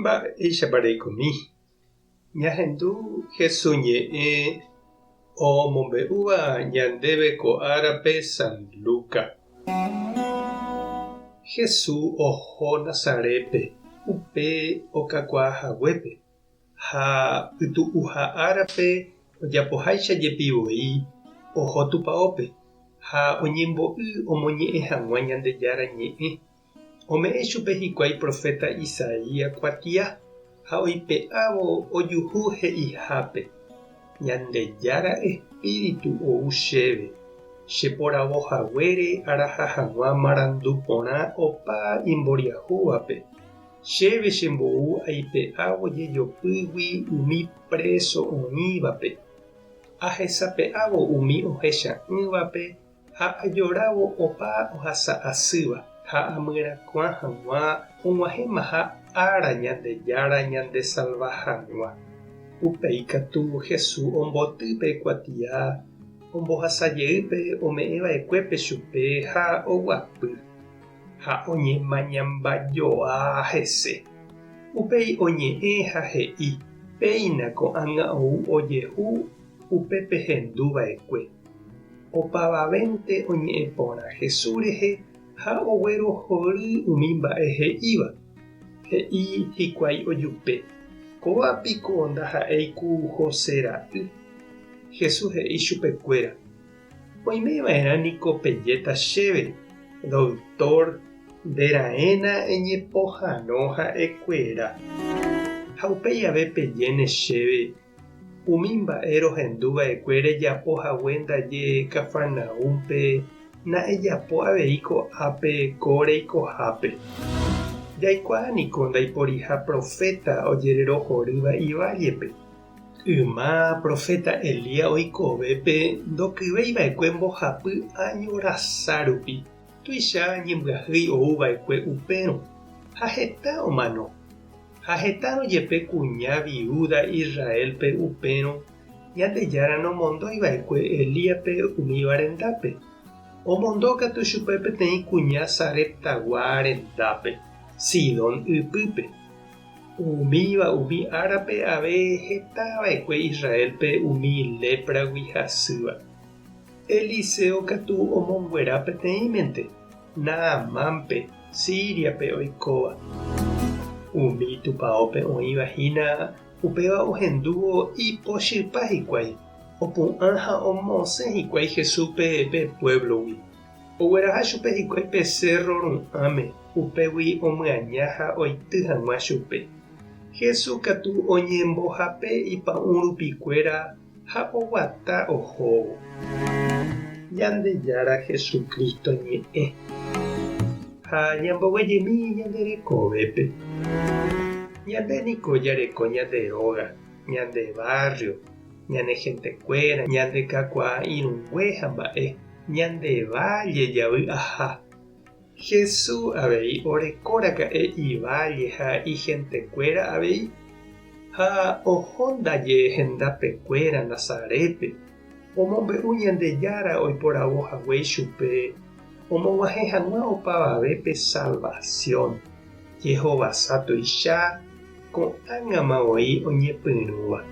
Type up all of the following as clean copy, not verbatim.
Mba'éichapa reikomi. Ñahendu Jesús ñe'ẽ omombe'úva ñandéve ko árape San Luca. Jesús oho Nazarépe upe okakuaahaguépe ha pytu'uha árape ojapoháicha jepivoi oho tupãópe ha oñembo'y omoñe'ẽ hag̃ua Ñandejára ñe'ẽ. Ome'ẽ chupe hikuái profeta Isaías kuatia ha oipe'ávo ojuhu he'ihápe. Ñandejára espíritu ou chéve. Cheporavohaguére araha hag̃ua marandu porã opa imboriahúvape. Chéve chembou aipe'ávo jejopýgui umi preso oĩvape. Ahesape'ávo umi ohecha'ỹvape ha ajorávo opa ohasa asýva ha amyrakuã hag̃ua og̃uahẽmaha ára Ñandejára ñandesalva hag̃ua. Upéi katu Jesús ombotýpe kuatia ombohasajeýpe ome'ẽva'ekuépe chupe ha oguapy ha oñemañambajoa hese. Upéi oñe'ẽ ha he'i péina ko'ág̃a ou ojehu upépe henduva'ekue. Opavavénte oñe'ẽ porã Jesús rehe ha oguerohory umi mba'e he'íva. He'i hikuái ojupe: kóvapiko ndaha'éiku José ra'y. Jesús he'i chupekuéra: oimeva'erã niko pejéta chéve, Doctor, ndera'ẽna eñepohãno ha'ekuéra. Ha upéi ave pejéne chéve umi mba'e rohenduva'ekue rejapohague ndaje Cafarnaúmpe na'ejapo avei ko'ápe ko reikohápe. Jaikuaániko ndaiporiha profeta ojererohorýva ivállepe. Yma profeta Elías oikovépe ndokyveiva'ekue mbohapy añorasa rupi tuicha ñembyahýi ouva'ekue upérõ ha heta omano. Ha hetãrõ jepe kuña viuda Israelpe upérõ Ñandejára nomondóiva'ekue Elíape umíva rendápe. Omondókatu chupe peteĩ kuña Sareptagua rendápe, Sidón ypýpe. Umíva umi árape ave hetava'ekue Israelpe umi lépragui hasýva. Eliseo katu omonguera peteĩmente, Naamánpe, Síriape oikóva. Umi tupãópe oĩvahína upéva ohendúvo ipochypa hikuái, opu'ã ha omosẽ hikuái Jesúspe pe pueblogui. Ogueraha chupe hikuái pe cerro ru'ãme, upégui omyaña ha oity hag̃ua chupe. Jesús katu oñembohape ipa'ũ rupikuéra ha oguata ohóvo. Ñandejára Jesukristo ñe'ẽ ha ñamboguejemi ñanderekovépe. Ñandéniko jareko ñande róga, ñande barrio, ñane hentekuéra, ñande kakuaa irũngue ha mba'e, ñande valle javy aha. Jesús avei orekóraka'e ivalle ha ihentekuéra avei ha oho ndaje hendapekuéra Nazarépe. Omombe'u Ñandejára oiporavohaguéi chupe omog̃uahẽ hag̃ua opavavépe salvación. Jehovasa tuicha ko'ág̃ama oĩ oñepyrũva.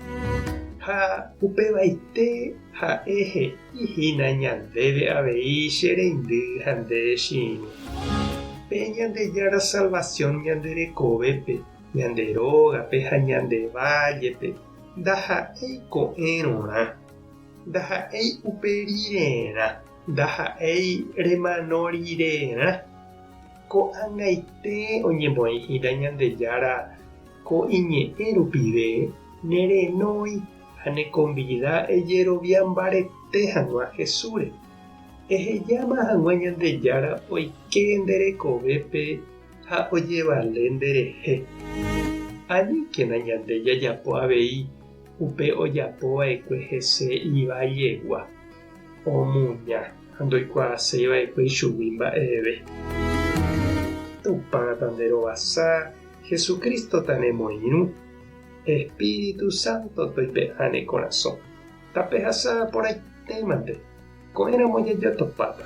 Ha upevaite ha'e he'ihína ñandéve avei che reindy ha nde chi'irũ. Pe Ñandejára salvación ñanderekovépe, ñande rógape ha ñande vallepe ndaha'éi ko'ẽrõrã, ndaha'éi uperirerã, ndaha'éi remanorirerã. Ko'ag̃aite oñembo'ehína Ñandejára ko iñe'ẽ rupive nerenói ha nekonvida ejerovia mbarete hag̃ua Jesúsre. Ehejáma hag̃ua Ñandejára oike nderekovépe ha ojevale nderehe. Aníkena ñande jajapo avei upe ojapova'ekue hese ivajegua omuña ha ndoikuaaséiva'ekue ichugui mba'eve. Tupã tanderovasa Jesucristo tanemoirũ, Espíritu Santo toipe'ãne corazón. Tapehasa porãitémante ko'ẽramo jajotopáta.